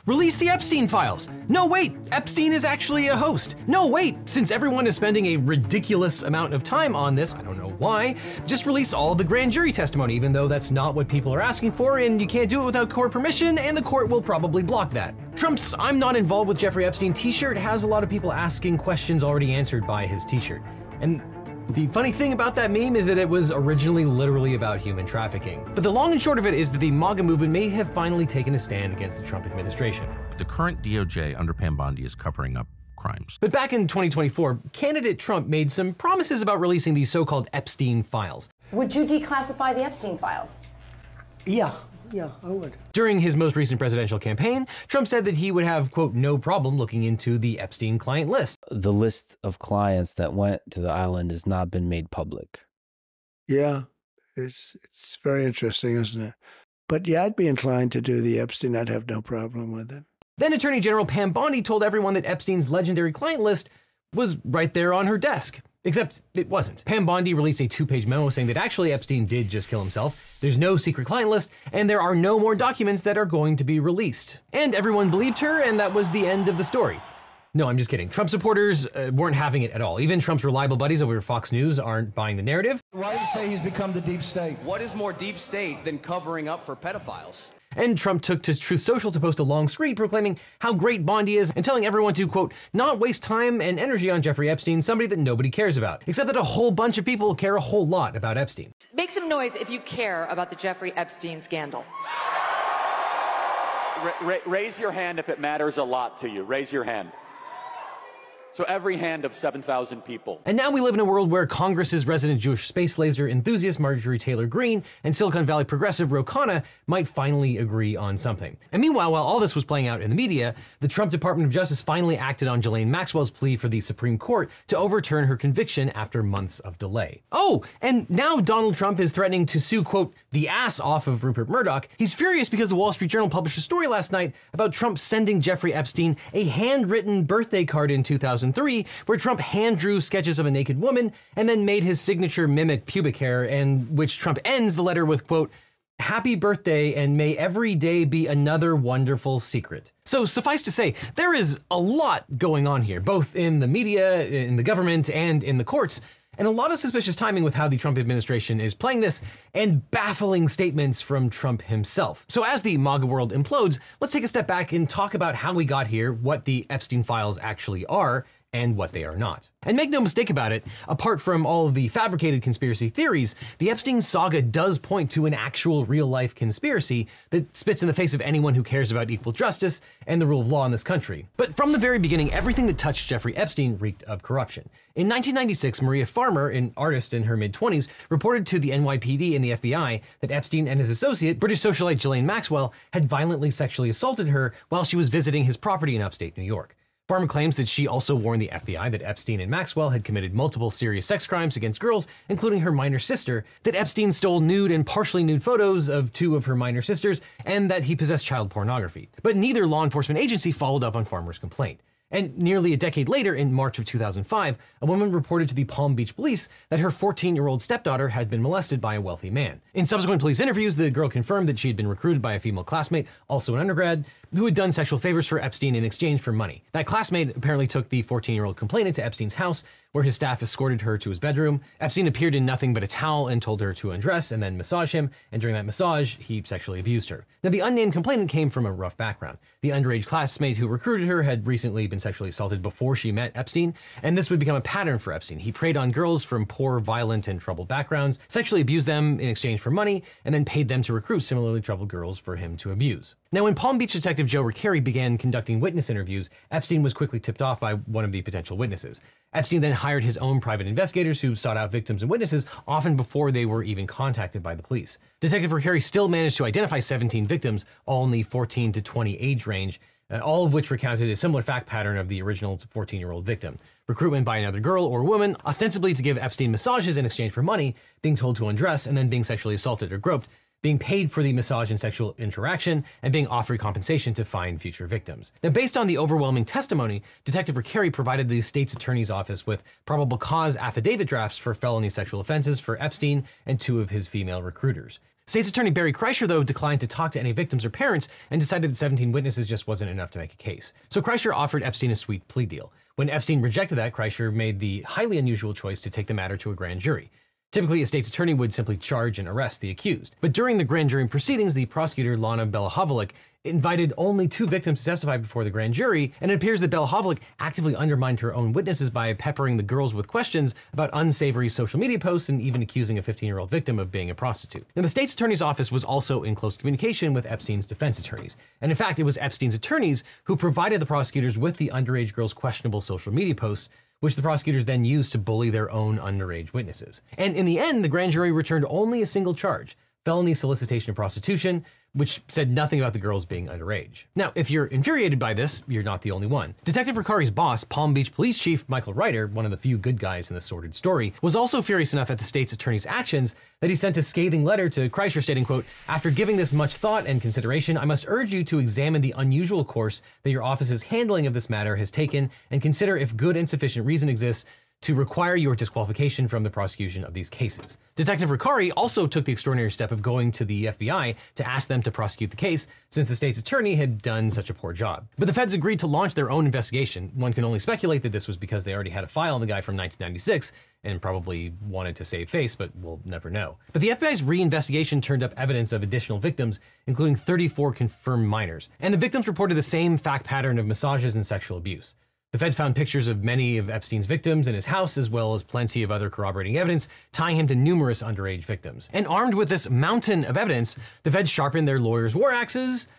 Release the Epstein files. No, wait, Epstein is actually a host. No, wait, since everyone is spending a ridiculous amount of time on this, I don't know why, just release all the grand jury testimony, even though that's not what people are asking for, and you can't do it without court permission, and the court will probably block that. Trump's "I'm not involved with Jeffrey Epstein" t-shirt has a lot of people asking questions already answered by his t-shirt. And the funny thing about that meme is that it was originally literally about human trafficking. But the long and short of it is that the MAGA movement may have finally taken a stand against the Trump administration. The current DOJ under Pam Bondi is covering up crimes. But back in 2024, candidate Trump made some promises about releasing these so-called Epstein files. Would you declassify the Epstein files? Yeah, I would. During his most recent presidential campaign, Trump said that he would have, quote, no problem looking into the Epstein client list. The list of clients that went to the island has not been made public. Yeah, it's very interesting, isn't it? But yeah, I'd be inclined to do the Epstein. I'd have no problem with it. Then Attorney General Pam Bondi told everyone that Epstein's legendary client list was right there on her desk. Except it wasn't. Pam Bondi released a 2-page memo saying that actually Epstein did just kill himself, there's no secret client list, and there are no more documents that are going to be released. And everyone believed her, and that was the end of the story. No, I'm just kidding. Trump supporters weren't having it at all. Even Trump's reliable buddies over at Fox News aren't buying the narrative. Why do you say he's become the deep state? What is more deep state than covering up for pedophiles? And Trump took to Truth Social to post a long screed proclaiming how great Bondi is and telling everyone to, quote, not waste time and energy on Jeffrey Epstein, somebody that nobody cares about. Except that a whole bunch of people care a whole lot about Epstein. Make some noise if you care about the Jeffrey Epstein scandal. Raise your hand if it matters a lot to you. Raise your hand. So every hand of 7,000 people. And now we live in a world where Congress's resident Jewish space laser enthusiast Marjorie Taylor Greene and Silicon Valley progressive Ro Khanna might finally agree on something. And meanwhile, while all this was playing out in the media, the Trump Department of Justice finally acted on Ghislaine Maxwell's plea for the Supreme Court to overturn her conviction after months of delay. Oh, and now Donald Trump is threatening to sue, quote, the ass off of Rupert Murdoch. He's furious because the Wall Street Journal published a story last night about Trump sending Jeffrey Epstein a handwritten birthday card in 2003, where Trump hand drew sketches of a naked woman and then made his signature mimic pubic hair, and which Trump ends the letter with, quote, happy birthday and may every day be another wonderful secret. So suffice to say, there is a lot going on here, both in the media, in the government, and in the courts, and a lot of suspicious timing with how the Trump administration is playing this, and baffling statements from Trump himself. So as the MAGA world implodes, let's take a step back and talk about how we got here, what the Epstein files actually are, and what they are not. And make no mistake about it, apart from all of the fabricated conspiracy theories, the Epstein saga does point to an actual real-life conspiracy that spits in the face of anyone who cares about equal justice and the rule of law in this country. But from the very beginning, everything that touched Jeffrey Epstein reeked of corruption. In 1996, Maria Farmer, an artist in her mid-20s, reported to the NYPD and the FBI that Epstein and his associate, British socialite Ghislaine Maxwell, had violently sexually assaulted her while she was visiting his property in upstate New York. Farmer claims that she also warned the FBI that Epstein and Maxwell had committed multiple serious sex crimes against girls, including her minor sister, that Epstein stole nude and partially nude photos of 2 of her minor sisters, and that he possessed child pornography. But neither law enforcement agency followed up on Farmer's complaint. And nearly a decade later, in March of 2005, a woman reported to the Palm Beach police that her 14-year-old stepdaughter had been molested by a wealthy man. In subsequent police interviews, the girl confirmed that she had been recruited by a female classmate, also an undergrad, who had done sexual favors for Epstein in exchange for money. That classmate apparently took the 14-year-old complainant to Epstein's house, where his staff escorted her to his bedroom. Epstein appeared in nothing but a towel and told her to undress and then massage him, and during that massage, he sexually abused her. Now, the unnamed complainant came from a rough background. The underage classmate who recruited her had recently been sexually assaulted before she met Epstein, and this would become a pattern for Epstein. He preyed on girls from poor, violent, and troubled backgrounds, sexually abused them in exchange for money, and then paid them to recruit similarly troubled girls for him to abuse. Now, when Palm Beach detective Joe Ricari began conducting witness interviews, Epstein was quickly tipped off by one of the potential witnesses. Epstein then hired his own private investigators who sought out victims and witnesses often before they were even contacted by the police. Detective Ricari still managed to identify 17 victims, all in the 14 to 20 age range, all of which recounted a similar fact pattern of the original 14-year-old victim. Recruitment by another girl or woman, ostensibly to give Epstein massages in exchange for money, being told to undress, and then being sexually assaulted or groped, being paid for the massage and sexual interaction, and being offered compensation to find future victims. Now, based on the overwhelming testimony, Detective Ricari provided the state's attorney's office with probable cause affidavit drafts for felony sexual offenses for Epstein and 2 of his female recruiters. State's Attorney Barry Kreischer, though, declined to talk to any victims or parents and decided that 17 witnesses just wasn't enough to make a case. So Kreischer offered Epstein a sweet plea deal. When Epstein rejected that, Kreischer made the highly unusual choice to take the matter to a grand jury. Typically, a state's attorney would simply charge and arrest the accused. But during the grand jury proceedings, the prosecutor, Lana Belahovlik, invited only 2 victims to testify before the grand jury, and it appears that Belahovlik actively undermined her own witnesses by peppering the girls with questions about unsavory social media posts and even accusing a 15-year-old victim of being a prostitute. Now, the state's attorney's office was also in close communication with Epstein's defense attorneys. And in fact, it was Epstein's attorneys who provided the prosecutors with the underage girls' questionable social media posts, which the prosecutors then used to bully their own underage witnesses. And in the end, the grand jury returned only a single charge: felony solicitation of prostitution, which said nothing about the girls being underage. Now, if you're infuriated by this, you're not the only one. Detective Ricari's boss, Palm Beach Police Chief Michael Reiter, one of the few good guys in this sordid story, was also furious enough at the state's attorney's actions that he sent a scathing letter to Kreischer stating, quote, "After giving this much thought and consideration, I must urge you to examine the unusual course that your office's handling of this matter has taken and consider if good and sufficient reason exists to require your disqualification from the prosecution of these cases." Detective Ricari also took the extraordinary step of going to the FBI to ask them to prosecute the case, since the state's attorney had done such a poor job. But the feds agreed to launch their own investigation. One can only speculate that this was because they already had a file on the guy from 1996 and probably wanted to save face, but we'll never know. But the FBI's reinvestigation turned up evidence of additional victims, including 34 confirmed minors. And the victims reported the same fact pattern of massages and sexual abuse. The feds found pictures of many of Epstein's victims in his house, as well as plenty of other corroborating evidence tying him to numerous underage victims. And armed with this mountain of evidence, the feds sharpened their lawyers' war axes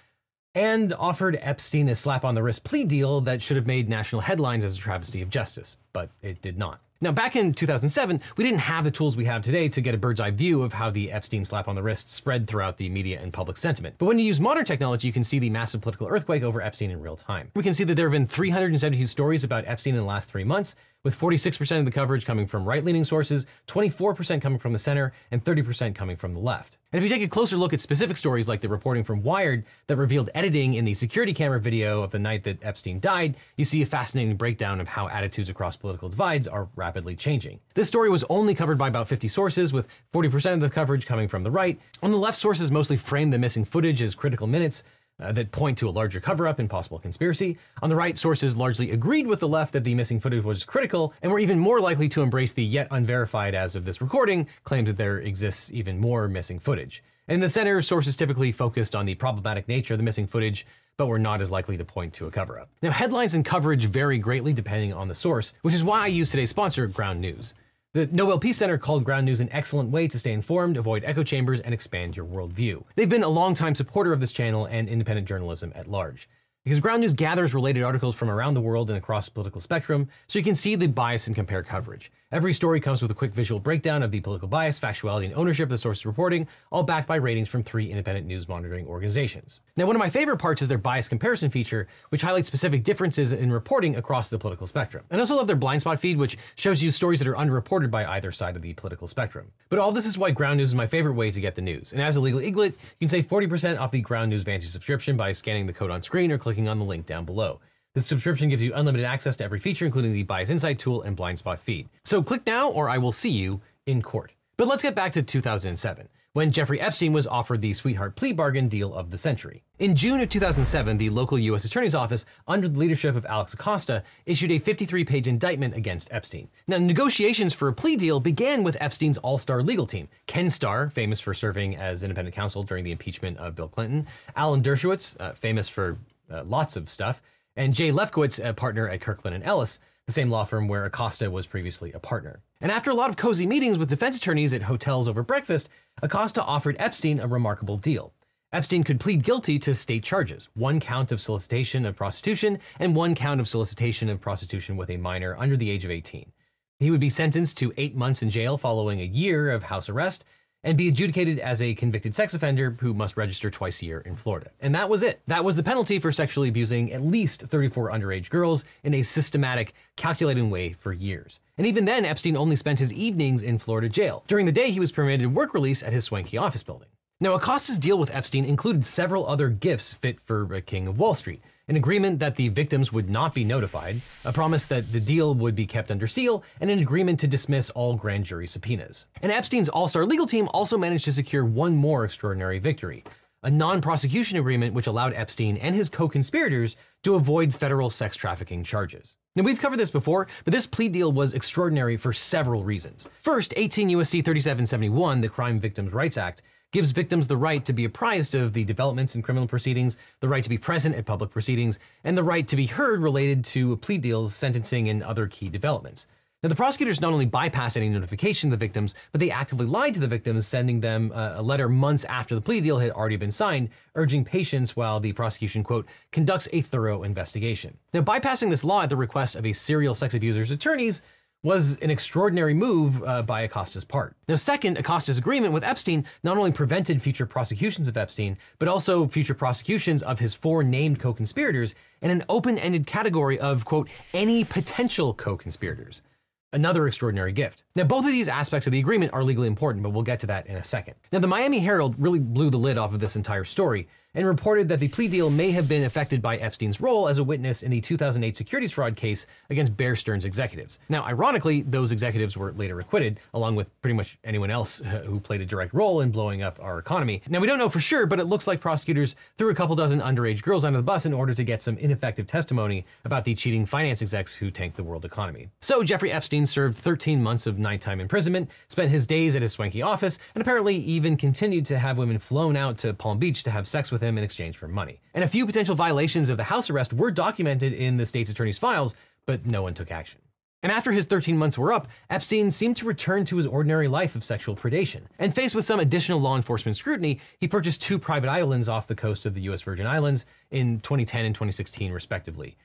and offered Epstein a slap on the wrist plea deal that should have made national headlines as a travesty of justice, but it did not. Now, back in 2007, we didn't have the tools we have today to get a bird's eye view of how the Epstein slap on the wrist spread throughout the media and public sentiment. But when you use modern technology, you can see the massive political earthquake over Epstein in real time. We can see that there have been 372 stories about Epstein in the last 3 months, with 46% of the coverage coming from right-leaning sources, 24% coming from the center, and 30% coming from the left. And if you take a closer look at specific stories like the reporting from Wired that revealed editing in the security camera video of the night that Epstein died, you see a fascinating breakdown of how attitudes across political divides are rapidly changing. This story was only covered by about 50 sources, with 40% of the coverage coming from the right. On the left, sources mostly frame the missing footage as critical minutes that point to a larger cover-up and possible conspiracy. On the right, sources largely agreed with the left that the missing footage was critical, and were even more likely to embrace the yet unverified as of this recording claims that there exists even more missing footage. And in the center, sources typically focused on the problematic nature of the missing footage, but were not as likely to point to a cover-up. Now, headlines and coverage vary greatly depending on the source, which is why I use today's sponsor, Ground News. The Nobel Peace Center called Ground News an excellent way to stay informed, avoid echo chambers, and expand your worldview. They've been a longtime supporter of this channel and independent journalism at large, because Ground News gathers related articles from around the world and across the political spectrum, so you can see the bias and compare coverage. Every story comes with a quick visual breakdown of the political bias, factuality, and ownership of the source's reporting, all backed by ratings from 3 independent news monitoring organizations. Now, one of my favorite parts is their bias comparison feature, which highlights specific differences in reporting across the political spectrum. And I also love their blind spot feed, which shows you stories that are underreported by either side of the political spectrum. But all this is why Ground News is my favorite way to get the news. And as a legal eaglet, you can save 40% off the Ground News Vantage subscription by scanning the code on screen or clicking on the link down below. This subscription gives you unlimited access to every feature, including the Bias Insight tool and blind spot feed. So click now or I will see you in court. But let's get back to 2007, when Jeffrey Epstein was offered the sweetheart plea bargain deal of the century. In June of 2007, the local U.S. Attorney's Office, under the leadership of Alex Acosta, issued a 53-page indictment against Epstein. Now, negotiations for a plea deal began with Epstein's all-star legal team: Ken Starr, famous for serving as independent counsel during the impeachment of Bill Clinton; Alan Dershowitz, famous for lots of stuff; and Jay Lefkowitz, a partner at Kirkland & Ellis, the same law firm where Acosta was previously a partner. And after a lot of cozy meetings with defense attorneys at hotels over breakfast, Acosta offered Epstein a remarkable deal. Epstein could plead guilty to state charges: 1 count of solicitation of prostitution and 1 count of solicitation of prostitution with a minor under the age of 18. He would be sentenced to 8 months in jail following a year of house arrest, and be adjudicated as a convicted sex offender who must register twice a year in Florida. And that was it. That was the penalty for sexually abusing at least 34 underage girls in a systematic, calculating way for years. And even then, Epstein only spent his evenings in Florida jail. During the day, he was permitted work release at his swanky office building. Now, Acosta's deal with Epstein included several other gifts fit for a king of Wall Street, an agreement that the victims would not be notified, a promise that the deal would be kept under seal, and an agreement to dismiss all grand jury subpoenas. And Epstein's all-star legal team also managed to secure one more extraordinary victory: a non-prosecution agreement which allowed Epstein and his co-conspirators to avoid federal sex trafficking charges. Now, we've covered this before, but this plea deal was extraordinary for several reasons. First, 18 U.S.C. 3771, the Crime Victims' Rights Act, gives victims the right to be apprised of the developments in criminal proceedings, the right to be present at public proceedings, and the right to be heard related to plea deals, sentencing, and other key developments. Now, the prosecutors not only bypassed any notification of the victims, but they actively lied to the victims, sending them a letter months after the plea deal had already been signed, urging patience while the prosecution, quote, conducts a thorough investigation. Now, bypassing this law at the request of a serial sex abuser's attorneys was an extraordinary move by Acosta's part. Now, second, Acosta's agreement with Epstein not only prevented future prosecutions of Epstein, but also future prosecutions of his 4 named co-conspirators in an open-ended category of, quote, any potential co-conspirators. Another extraordinary gift. Now, both of these aspects of the agreement are legally important, but we'll get to that in a second. Now, the Miami Herald really blew the lid off of this entire story and reported that the plea deal may have been affected by Epstein's role as a witness in the 2008 securities fraud case against Bear Stearns executives. Now, ironically, those executives were later acquitted, along with pretty much anyone else who played a direct role in blowing up our economy. Now, we don't know for sure, but it looks like prosecutors threw a couple dozen underage girls under the bus in order to get some ineffective testimony about the cheating finance execs who tanked the world economy. So Jeffrey Epstein served 13 months of nighttime imprisonment, spent his days at his swanky office, and apparently even continued to have women flown out to Palm Beach to have sex with him in exchange for money. And a few potential violations of the house arrest were documented in the state's attorney's files, but no one took action. And after his 13 months were up, Epstein seemed to return to his ordinary life of sexual predation. And faced with some additional law enforcement scrutiny, he purchased 2 private islands off the coast of the US Virgin Islands in 2010 and 2016 respectively,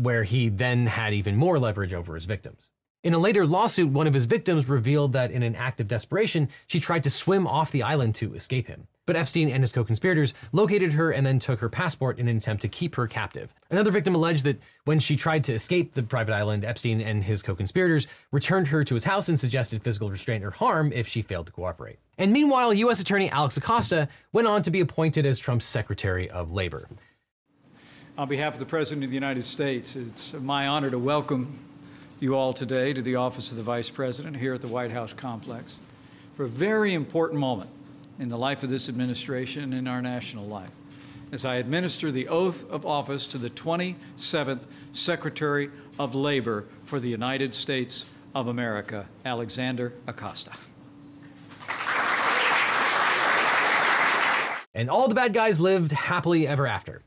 where he then had even more leverage over his victims. In a later lawsuit, one of his victims revealed that in an act of desperation, she tried to swim off the island to escape him. But Epstein and his co-conspirators located her and then took her passport in an attempt to keep her captive. Another victim alleged that when she tried to escape the private island, Epstein and his co-conspirators returned her to his house and suggested physical restraint or harm if she failed to cooperate. And meanwhile, U.S. Attorney Alex Acosta went on to be appointed as Trump's Secretary of Labor. On behalf of the President of the United States, it's my honor to welcome you all today to the office of the Vice President here at the White House complex for a very important moment in the life of this administration and in our national life, as I administer the oath of office to the 27th Secretary of Labor for the United States of America, Alexander Acosta. And all the bad guys lived happily ever after.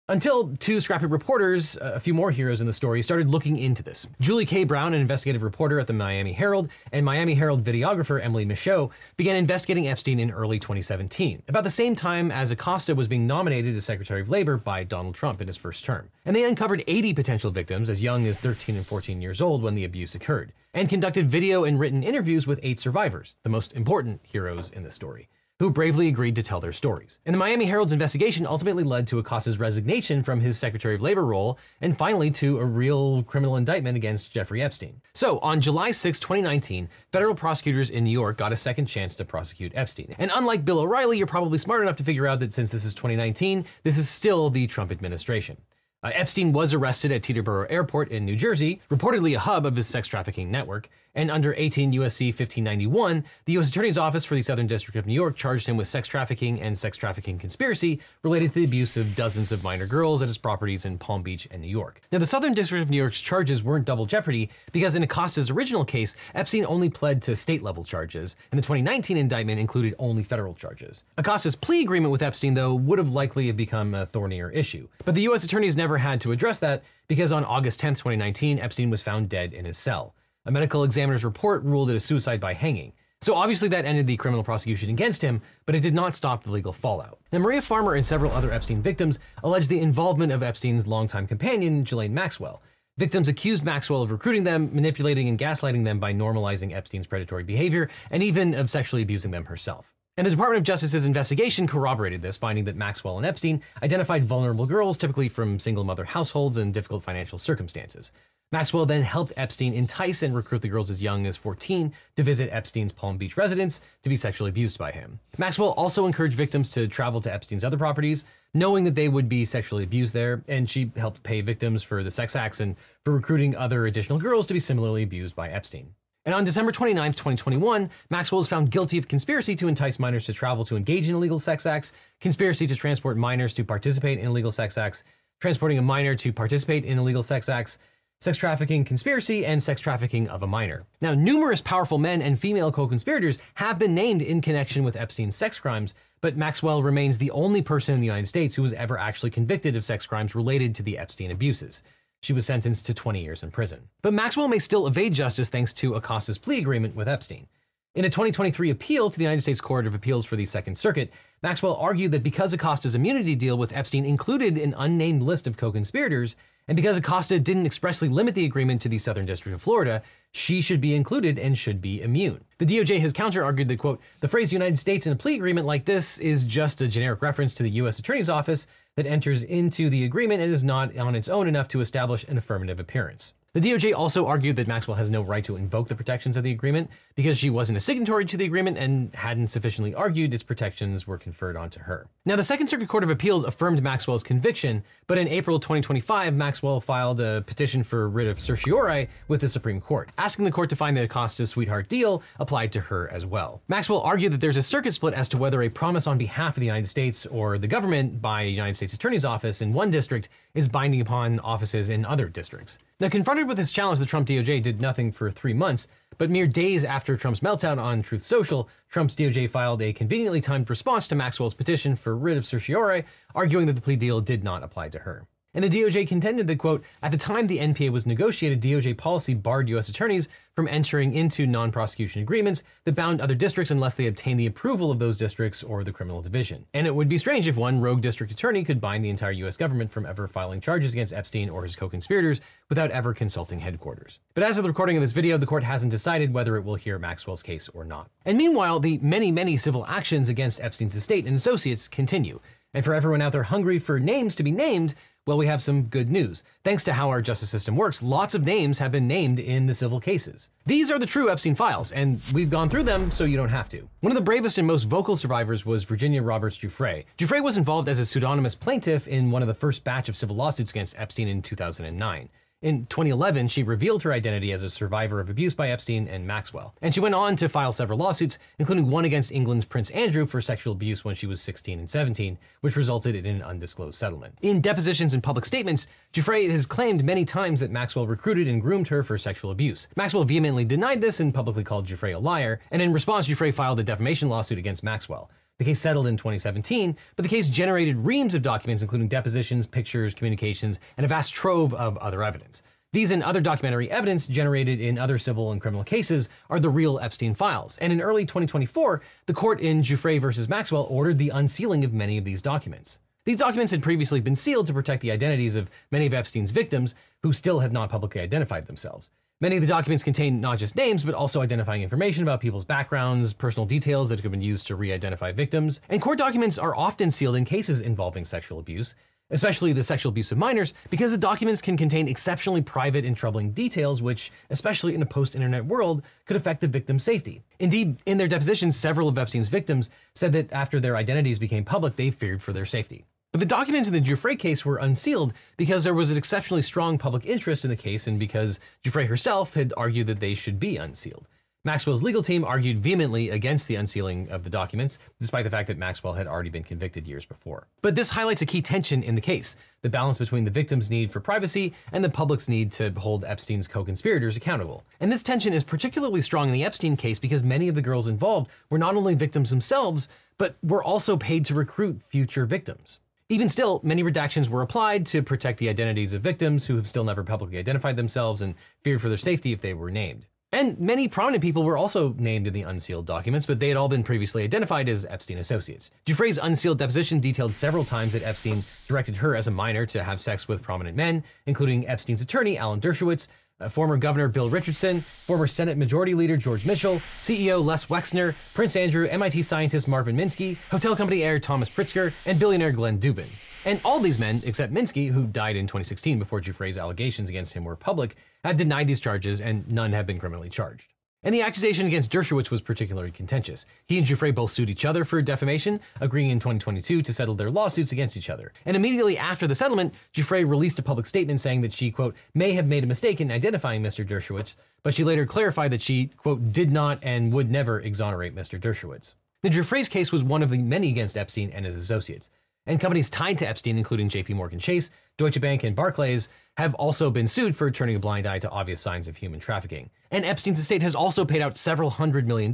Until 2 scrappy reporters, a few more heroes in the story, started looking into this. Julie K. Brown, an investigative reporter at the Miami Herald, and Miami Herald videographer Emily Michaud began investigating Epstein in early 2017, about the same time as Acosta was being nominated as Secretary of Labor by Donald Trump in his first term. And they uncovered 80 potential victims as young as 13 and 14 years old when the abuse occurred, and conducted video and written interviews with 8 survivors, the most important heroes in the story, who bravely agreed to tell their stories. And the Miami Herald's investigation ultimately led to Acosta's resignation from his Secretary of Labor role, and finally to a real criminal indictment against Jeffrey Epstein. So on July 6, 2019, federal prosecutors in New York got a second chance to prosecute Epstein. And unlike Bill O'Reilly, you're probably smart enough to figure out that since this is 2019, this is still the Trump administration. Epstein was arrested at Teterboro Airport in New Jersey, reportedly a hub of his sex trafficking network, and under 18 U.S.C. 1591, the U.S. Attorney's Office for the Southern District of New York charged him with sex trafficking and sex trafficking conspiracy related to the abuse of dozens of minor girls at his properties in Palm Beach and New York. Now, the Southern District of New York's charges weren't double jeopardy because in Acosta's original case, Epstein only pled to state-level charges, and the 2019 indictment included only federal charges. Acosta's plea agreement with Epstein, though, would have likely become a thornier issue. But the U.S. attorneys never had to address that because on August 10, 2019, Epstein was found dead in his cell. A medical examiner's report ruled it a suicide by hanging. So obviously that ended the criminal prosecution against him, but it did not stop the legal fallout. Now, Maria Farmer and several other Epstein victims alleged the involvement of Epstein's longtime companion, Ghislaine Maxwell. Victims accused Maxwell of recruiting them, manipulating and gaslighting them by normalizing Epstein's predatory behavior, and even of sexually abusing them herself. And the Department of Justice's investigation corroborated this, finding that Maxwell and Epstein identified vulnerable girls, typically from single-mother households and difficult financial circumstances. Maxwell then helped Epstein entice and recruit the girls as young as 14 to visit Epstein's Palm Beach residence to be sexually abused by him. Maxwell also encouraged victims to travel to Epstein's other properties, knowing that they would be sexually abused there, and she helped pay victims for the sex acts and for recruiting other additional girls to be similarly abused by Epstein. And on December 29, 2021, Maxwell was found guilty of conspiracy to entice minors to travel to engage in illegal sex acts, conspiracy to transport minors to participate in illegal sex acts, transporting a minor to participate in illegal sex acts, sex trafficking conspiracy, and sex trafficking of a minor. Now, numerous powerful men and female co-conspirators have been named in connection with Epstein's sex crimes, but Maxwell remains the only person in the United States who was ever actually convicted of sex crimes related to the Epstein abuses. She was sentenced to 20 years in prison. But Maxwell may still evade justice thanks to Acosta's plea agreement with Epstein. In a 2023 appeal to the United States Court of Appeals for the Second Circuit, Maxwell argued that because Acosta's immunity deal with Epstein included an unnamed list of co-conspirators, and because Acosta didn't expressly limit the agreement to the Southern District of Florida, she should be included and should be immune. The DOJ has counter-argued that, quote, the phrase United States in a plea agreement like this is just a generic reference to the U.S. Attorney's Office that enters into the agreement and is not on its own enough to establish an affirmative appearance. The DOJ also argued that Maxwell has no right to invoke the protections of the agreement because she wasn't a signatory to the agreement and hadn't sufficiently argued its protections were conferred onto her. Now, the Second Circuit Court of Appeals affirmed Maxwell's conviction, but in April 2025, Maxwell filed a petition for writ of certiorari with the Supreme Court, asking the court to find that Acosta's sweetheart deal applied to her as well. Maxwell argued that there's a circuit split as to whether a promise on behalf of the United States or the government by a United States Attorney's Office in one district is binding upon offices in other districts. Now, confronted with this challenge, the Trump DOJ did nothing for 3 months, but mere days after Trump's meltdown on Truth Social, Trump's DOJ filed a conveniently timed response to Maxwell's petition for writ of certiorari, arguing that the plea deal did not apply to her. And the DOJ contended that, quote, at the time the NPA was negotiated, DOJ policy barred U.S. attorneys from entering into non-prosecution agreements that bound other districts unless they obtained the approval of those districts or the criminal division. And it would be strange if one rogue district attorney could bind the entire U.S. government from ever filing charges against Epstein or his co-conspirators without ever consulting headquarters. But as of the recording of this video, the court hasn't decided whether it will hear Maxwell's case or not. And meanwhile, the many civil actions against Epstein's estate and associates continue. And for everyone out there hungry for names to be named, well, we have some good news. Thanks to how our justice system works, lots of names have been named in the civil cases. These are the true Epstein files, and we've gone through them so you don't have to. One of the bravest and most vocal survivors was Virginia Roberts Giuffre. Giuffre was involved as a pseudonymous plaintiff in one of the first batch of civil lawsuits against Epstein in 2009. In 2011, she revealed her identity as a survivor of abuse by Epstein and Maxwell. And she went on to file several lawsuits, including one against England's Prince Andrew for sexual abuse when she was 16 and 17, which resulted in an undisclosed settlement. In depositions and public statements, Giuffre has claimed many times that Maxwell recruited and groomed her for sexual abuse. Maxwell vehemently denied this and publicly called Giuffre a liar, and in response, Giuffre filed a defamation lawsuit against Maxwell. The case settled in 2017, but the case generated reams of documents, including depositions, pictures, communications, and a vast trove of other evidence. These and other documentary evidence generated in other civil and criminal cases are the real Epstein files. And in early 2024, the court in Giuffre versus Maxwell ordered the unsealing of many of these documents. These documents had previously been sealed to protect the identities of many of Epstein's victims who still have not publicly identified themselves. Many of the documents contain not just names, but also identifying information about people's backgrounds, personal details that could have been used to re-identify victims. And court documents are often sealed in cases involving sexual abuse, especially the sexual abuse of minors, because the documents can contain exceptionally private and troubling details which, especially in a post-internet world, could affect the victim's safety. Indeed, in their depositions, several of Epstein's victims said that after their identities became public, they feared for their safety. But the documents in the Giuffre case were unsealed because there was an exceptionally strong public interest in the case and because Giuffre herself had argued that they should be unsealed. Maxwell's legal team argued vehemently against the unsealing of the documents, despite the fact that Maxwell had already been convicted years before. But this highlights a key tension in the case, the balance between the victim's need for privacy and the public's need to hold Epstein's co-conspirators accountable. And this tension is particularly strong in the Epstein case because many of the girls involved were not only victims themselves, but were also paid to recruit future victims. Even still, many redactions were applied to protect the identities of victims who have still never publicly identified themselves and feared for their safety if they were named. And many prominent people were also named in the unsealed documents, but they had all been previously identified as Epstein associates. Giuffre's unsealed deposition detailed several times that Epstein directed her as a minor to have sex with prominent men, including Epstein's attorney, Alan Dershowitz, former Governor Bill Richardson, former Senate Majority Leader George Mitchell, CEO Les Wexner, Prince Andrew, MIT scientist Marvin Minsky, hotel company heir Thomas Pritzker, and billionaire Glenn Dubin. And all these men, except Minsky, who died in 2016 before Giuffre's allegations against him were public, had denied these charges and none have been criminally charged. And the accusation against Dershowitz was particularly contentious. He and Giuffre both sued each other for defamation, agreeing in 2022 to settle their lawsuits against each other. And immediately after the settlement, Giuffre released a public statement saying that she, quote, may have made a mistake in identifying Mr. Dershowitz, but she later clarified that she, quote, did not and would never exonerate Mr. Dershowitz. The Giuffre's case was one of the many against Epstein and his associates. And companies tied to Epstein, including JP Morgan Chase, Deutsche Bank, and Barclays, have also been sued for turning a blind eye to obvious signs of human trafficking. And Epstein's estate has also paid out several $100 million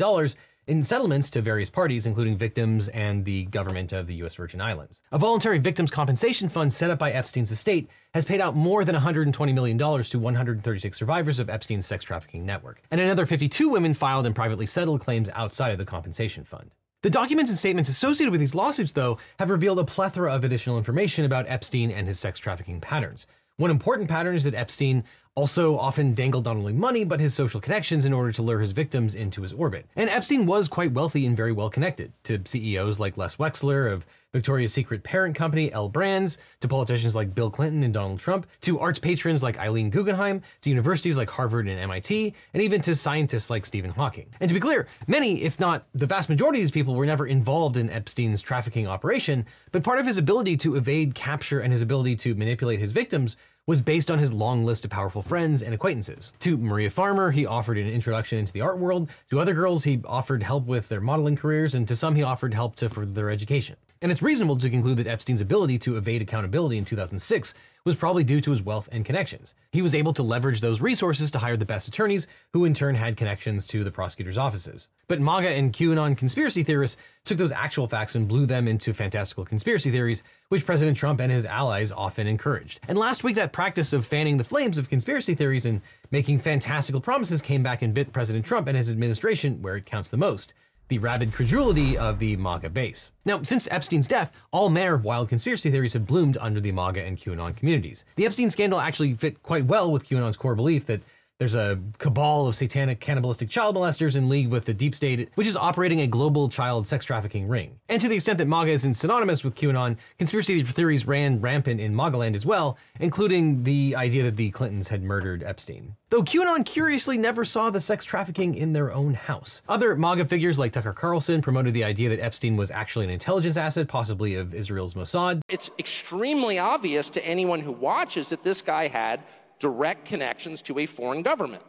in settlements to various parties, including victims and the government of the U.S. Virgin Islands. A voluntary victims compensation fund set up by Epstein's estate has paid out more than $120 million to 136 survivors of Epstein's sex trafficking network. And another 52 women filed and privately settled claims outside of the compensation fund. The documents and statements associated with these lawsuits, though, have revealed a plethora of additional information about Epstein and his sex trafficking patterns. One important pattern is that Epstein also often dangled not only money, but his social connections in order to lure his victims into his orbit. And Epstein was quite wealthy and very well connected to CEOs like Les Wexler of Victoria's Secret parent company, L Brands, to politicians like Bill Clinton and Donald Trump, to arts patrons like Eileen Guggenheim, to universities like Harvard and MIT, and even to scientists like Stephen Hawking. And to be clear, many, if not the vast majority of these people, were never involved in Epstein's trafficking operation, but part of his ability to evade capture and his ability to manipulate his victims was based on his long list of powerful friends and acquaintances. To Maria Farmer, he offered an introduction into the art world. To other girls, he offered help with their modeling careers, and to some, he offered help to further their education. And it's reasonable to conclude that Epstein's ability to evade accountability in 2006 was probably due to his wealth and connections. He was able to leverage those resources to hire the best attorneys, who in turn had connections to the prosecutors' offices. But MAGA and QAnon conspiracy theorists took those actual facts and blew them into fantastical conspiracy theories, which President Trump and his allies often encouraged. And last week, that practice of fanning the flames of conspiracy theories and making fantastical promises came back and bit President Trump and his administration where it counts the most: the rabid credulity of the MAGA base. Now, since Epstein's death, all manner of wild conspiracy theories have bloomed under the MAGA and QAnon communities. The Epstein scandal actually fit quite well with QAnon's core belief that there's a cabal of satanic cannibalistic child molesters in league with the deep state, which is operating a global child sex trafficking ring. And to the extent that MAGA isn't synonymous with QAnon, conspiracy theories ran rampant in MAGA land as well, including the idea that the Clintons had murdered Epstein. Though QAnon curiously never saw the sex trafficking in their own house. Other MAGA figures like Tucker Carlson promoted the idea that Epstein was actually an intelligence asset, possibly of Israel's Mossad. It's extremely obvious to anyone who watches that this guy had direct connections to a foreign government.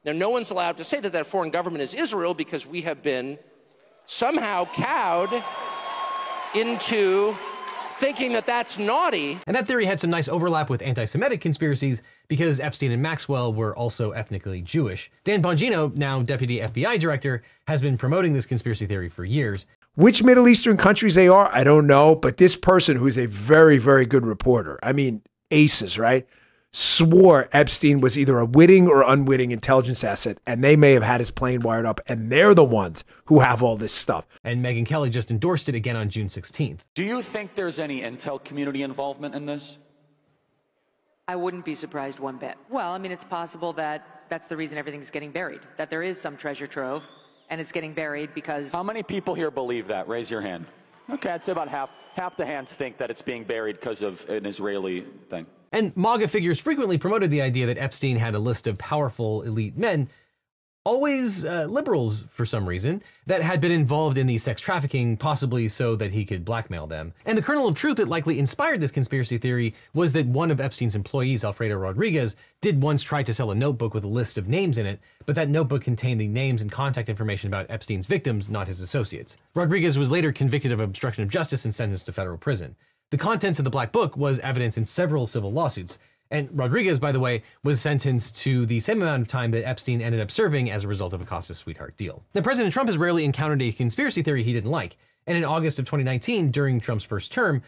Now, no one's allowed to say that that foreign government is Israel because we have been somehow cowed into thinking that that's naughty. And that theory had some nice overlap with anti-Semitic conspiracies because Epstein and Maxwell were also ethnically Jewish. Dan Bongino, now deputy FBI director, has been promoting this conspiracy theory for years. Which Middle Eastern countries they are, I don't know, but this person, who's a very, very good reporter, I mean, aces, right? Swore Epstein was either a witting or unwitting intelligence asset, and they may have had his plane wired up, and they're the ones who have all this stuff. And Megyn Kelly just endorsed it again on June 16th. Do you think there's any intel community involvement in this? I wouldn't be surprised one bit. Well, I mean, it's possible that that's the reason everything's getting buried, that there is some treasure trove, and it's getting buried because... How many people here believe that? Raise your hand. Okay, I'd say about half the hands think that it's being buried because of an Israeli thing. And MAGA figures frequently promoted the idea that Epstein had a list of powerful elite men, always liberals for some reason, that had been involved in the sex trafficking, possibly so that he could blackmail them. And the kernel of truth that likely inspired this conspiracy theory was that one of Epstein's employees, Alfredo Rodriguez, did once try to sell a notebook with a list of names in it, but that notebook contained the names and contact information about Epstein's victims, not his associates. Rodriguez was later convicted of obstruction of justice and sentenced to federal prison. The contents of the black book was evidence in several civil lawsuits. And Rodriguez, by the way, was sentenced to the same amount of time that Epstein ended up serving as a result of Acosta's sweetheart deal. Now, President Trump has rarely encountered a conspiracy theory he didn't like. And in August of 2019, during Trump's first term,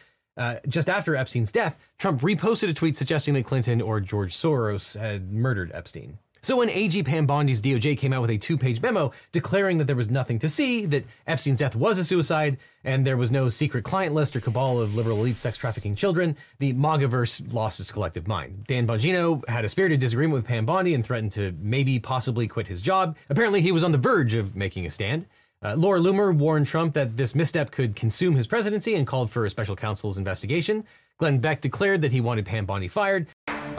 just after Epstein's death, Trump reposted a tweet suggesting that Clinton or George Soros had murdered Epstein. So when AG Pam Bondi's DOJ came out with a 2-page memo declaring that there was nothing to see, that Epstein's death was a suicide, and there was no secret client list or cabal of liberal elite sex trafficking children, the MAGAverse lost its collective mind. Dan Bongino had a spirited disagreement with Pam Bondi and threatened to possibly quit his job. Apparently he was on the verge of making a stand. Laura Loomer warned Trump that this misstep could consume his presidency and called for a special counsel's investigation. Glenn Beck declared that he wanted Pam Bondi fired.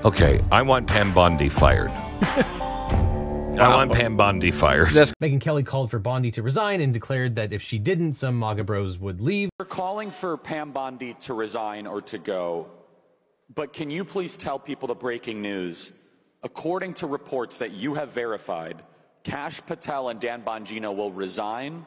Okay, I want Pam Bondi fired. I want Pam Bondi fired. Megyn Kelly called for Bondi to resign and declared that if she didn't, some MAGA bros would leave. We're calling for Pam Bondi to resign or to go, but can you please tell people the breaking news? According to reports that you have verified, Kash Patel and Dan Bongino will resign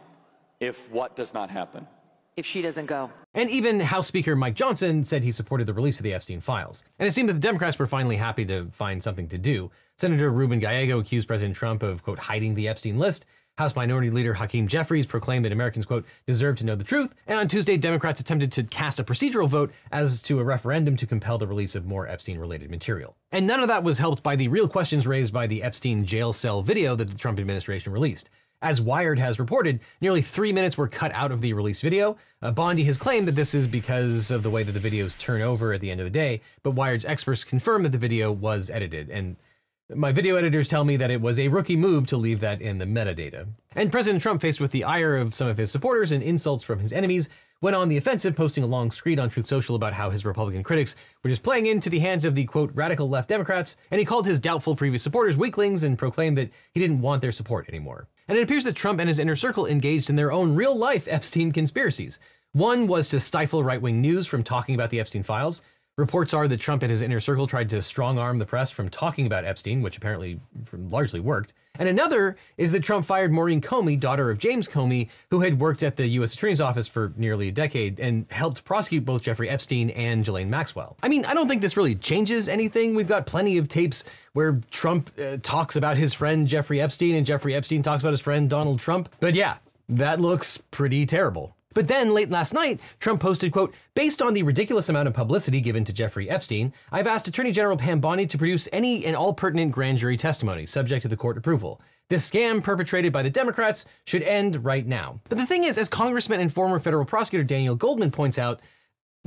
if what does not happen? If she doesn't go. And even House Speaker Mike Johnson said he supported the release of the Epstein files. And it seemed that the Democrats were finally happy to find something to do. Senator Ruben Gallego accused President Trump of, quote, hiding the Epstein list. House Minority Leader Hakeem Jeffries proclaimed that Americans, quote, deserve to know the truth. And on Tuesday, Democrats attempted to cast a procedural vote as to a referendum to compel the release of more Epstein-related material. And none of that was helped by the real questions raised by the Epstein jail cell video that the Trump administration released. As Wired has reported, nearly 3 minutes were cut out of the released video. Bondi has claimed that this is because of the way that the videos turn over at the end of the day, but Wired's experts confirmed that the video was edited, and my video editors tell me that it was a rookie move to leave that in the metadata. And President Trump, faced with the ire of some of his supporters and insults from his enemies, went on the offensive, posting a long screed on Truth Social about how his Republican critics were just playing into the hands of the, quote, radical left Democrats, and he called his doubtful previous supporters weaklings and proclaimed that he didn't want their support anymore. And it appears that Trump and his inner circle engaged in their own real-life Epstein conspiracies. One was to stifle right-wing news from talking about the Epstein files. Reports are that Trump and his inner circle tried to strong-arm the press from talking about Epstein, which apparently largely worked. And another is that Trump fired Maureen Comey, daughter of James Comey, who had worked at the U.S. Attorney's Office for nearly a decade and helped prosecute both Jeffrey Epstein and Ghislaine Maxwell. I mean, I don't think this really changes anything. We've got plenty of tapes where Trump talks about his friend Jeffrey Epstein and Jeffrey Epstein talks about his friend Donald Trump. But yeah, that looks pretty terrible. But then, late last night, Trump posted, quote, based on the ridiculous amount of publicity given to Jeffrey Epstein, I've asked Attorney General Pam Bondi to produce any and all pertinent grand jury testimony, subject to the court approval. This scam perpetrated by the Democrats should end right now. But the thing is, as Congressman and former federal prosecutor Daniel Goldman points out,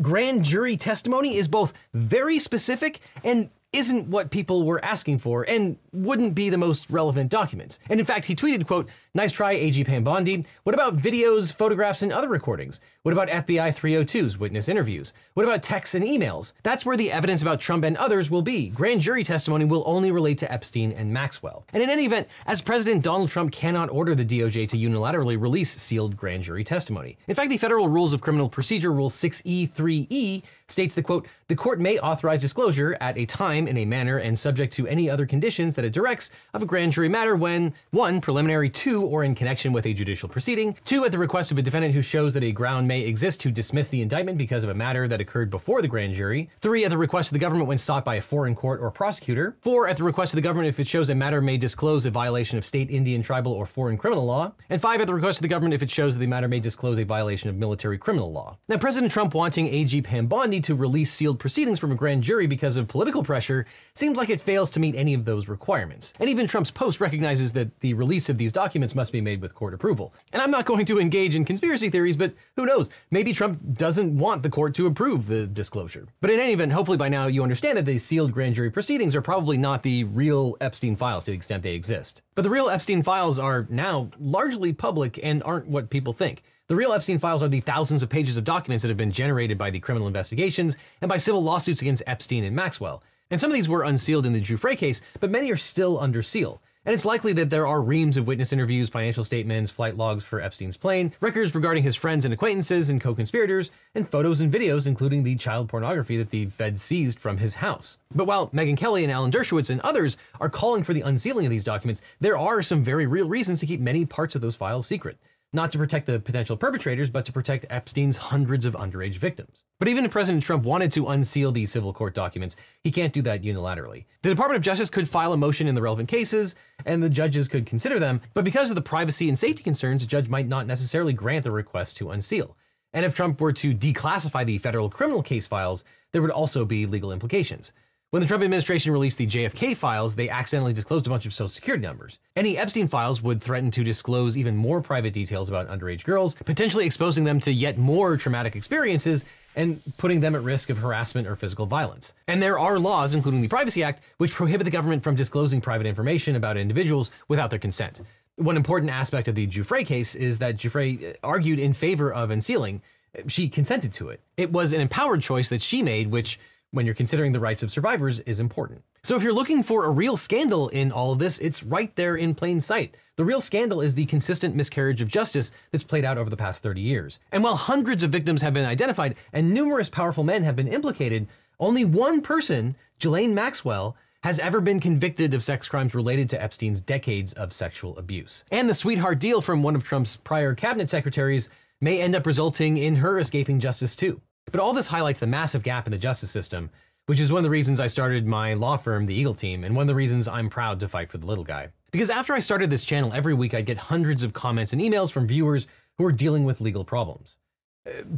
grand jury testimony is both very specific and isn't what people were asking for and wouldn't be the most relevant documents. And in fact, he tweeted, quote, nice try, AG Pam Bondi. What about videos, photographs, and other recordings? What about FBI 302's witness interviews? What about texts and emails? That's where the evidence about Trump and others will be. Grand jury testimony will only relate to Epstein and Maxwell. And in any event, as President Donald Trump cannot order the DOJ to unilaterally release sealed grand jury testimony. In fact, the Federal Rules of Criminal Procedure Rule 6E3E states that, quote, the court may authorize disclosure at a time, in a manner, and subject to any other conditions that it directs of a grand jury matter when, 1, preliminary to or in connection with a judicial proceeding, 2, at the request of a defendant who shows that a ground may exist to dismiss the indictment because of a matter that occurred before the grand jury, 3, at the request of the government when sought by a foreign court or prosecutor, 4, at the request of the government if it shows a matter may disclose a violation of state, Indian, tribal, or foreign criminal law, and 5, at the request of the government if it shows that the matter may disclose a violation of military criminal law. Now, President Trump wanting AG Pam Bondi to release sealed proceedings from a grand jury because of political pressure seems like it fails to meet any of those requirements. And even Trump's post recognizes that the release of these documents must be made with court approval. And I'm not going to engage in conspiracy theories, but who knows? Maybe Trump doesn't want the court to approve the disclosure. But in any event, hopefully by now you understand that the sealed grand jury proceedings are probably not the real Epstein files to the extent they exist. But the real Epstein files are now largely public and aren't what people think. The real Epstein files are the thousands of pages of documents that have been generated by the criminal investigations and by civil lawsuits against Epstein and Maxwell. And some of these were unsealed in the Giuffre case, but many are still under seal. And it's likely that there are reams of witness interviews, financial statements, flight logs for Epstein's plane, records regarding his friends and acquaintances and co-conspirators, and photos and videos, including the child pornography that the Fed seized from his house. But while Megyn Kelly and Alan Dershowitz and others are calling for the unsealing of these documents, there are some very real reasons to keep many parts of those files secret. Not to protect the potential perpetrators, but to protect Epstein's hundreds of underage victims. But even if President Trump wanted to unseal these civil court documents, he can't do that unilaterally. The Department of Justice could file a motion in the relevant cases, and the judges could consider them, but because of the privacy and safety concerns, a judge might not necessarily grant the request to unseal. And if Trump were to declassify the federal criminal case files, there would also be legal implications. When the Trump administration released the JFK files, they accidentally disclosed a bunch of social security numbers. Any Epstein files would threaten to disclose even more private details about underage girls, potentially exposing them to yet more traumatic experiences and putting them at risk of harassment or physical violence. And there are laws, including the Privacy Act, which prohibit the government from disclosing private information about individuals without their consent. One important aspect of the Giuffre case is that Giuffre argued in favor of unsealing. She consented to it. It was an empowered choice that she made, which, when you're considering the rights of survivors, is important. So if you're looking for a real scandal in all of this, it's right there in plain sight. The real scandal is the consistent miscarriage of justice that's played out over the past 30 years. And while hundreds of victims have been identified and numerous powerful men have been implicated, only one person, Ghislaine Maxwell, has ever been convicted of sex crimes related to Epstein's decades of sexual abuse. And the sweetheart deal from one of Trump's prior cabinet secretaries may end up resulting in her escaping justice too. But all this highlights the massive gap in the justice system, which is one of the reasons I started my law firm, the Eagle Team, and one of the reasons I'm proud to fight for the little guy. Because after I started this channel, every week I'd get hundreds of comments and emails from viewers who are dealing with legal problems.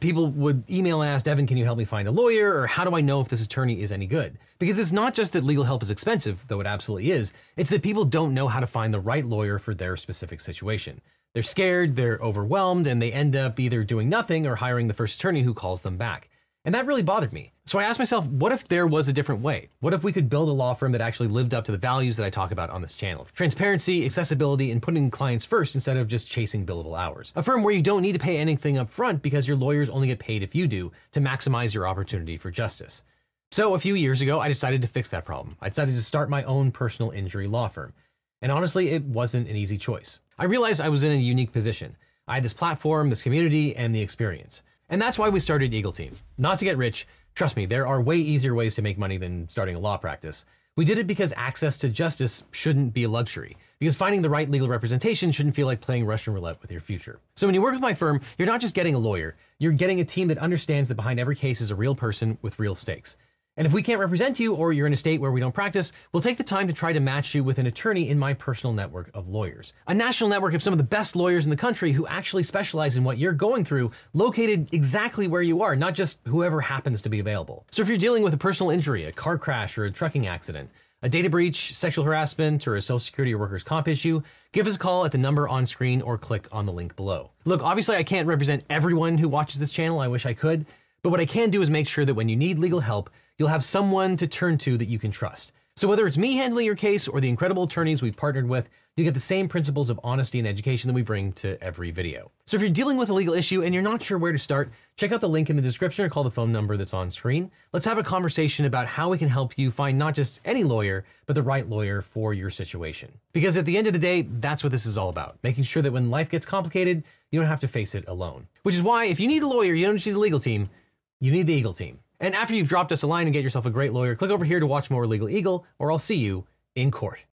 People would email and ask, Devin, can you help me find a lawyer? Or how do I know if this attorney is any good? Because it's not just that legal help is expensive, though it absolutely is. It's that people don't know how to find the right lawyer for their specific situation. They're scared, they're overwhelmed, and they end up either doing nothing or hiring the first attorney who calls them back. And that really bothered me. So I asked myself, what if there was a different way? What if we could build a law firm that actually lived up to the values that I talk about on this channel? Transparency, accessibility, and putting clients first instead of just chasing billable hours. A firm where you don't need to pay anything up front because your lawyers only get paid if you do, to maximize your opportunity for justice. So a few years ago, I decided to fix that problem. I decided to start my own personal injury law firm. And honestly, it wasn't an easy choice. I realized I was in a unique position. I had this platform, this community, and the experience. And that's why we started Eagle Team. Not to get rich, trust me, there are way easier ways to make money than starting a law practice. We did it because access to justice shouldn't be a luxury, because finding the right legal representation shouldn't feel like playing Russian roulette with your future. So when you work with my firm, you're not just getting a lawyer, you're getting a team that understands that behind every case is a real person with real stakes. And if we can't represent you, or you're in a state where we don't practice, we'll take the time to try to match you with an attorney in my personal network of lawyers. A national network of some of the best lawyers in the country who actually specialize in what you're going through, located exactly where you are, not just whoever happens to be available. So if you're dealing with a personal injury, a car crash, or a trucking accident, a data breach, sexual harassment, or a social security or workers' comp issue, give us a call at the number on screen or click on the link below. Look, obviously I can't represent everyone who watches this channel, I wish I could, but what I can do is make sure that when you need legal help, you'll have someone to turn to that you can trust. So whether it's me handling your case or the incredible attorneys we've partnered with, you get the same principles of honesty and education that we bring to every video. So if you're dealing with a legal issue and you're not sure where to start, check out the link in the description or call the phone number that's on screen. Let's have a conversation about how we can help you find not just any lawyer, but the right lawyer for your situation. Because at the end of the day, that's what this is all about, making sure that when life gets complicated, you don't have to face it alone. Which is why if you need a lawyer, you don't just need a legal team, you need the Eagle Team. And after you've dropped us a line and get yourself a great lawyer, click over here to watch more Legal Eagle, or I'll see you in court.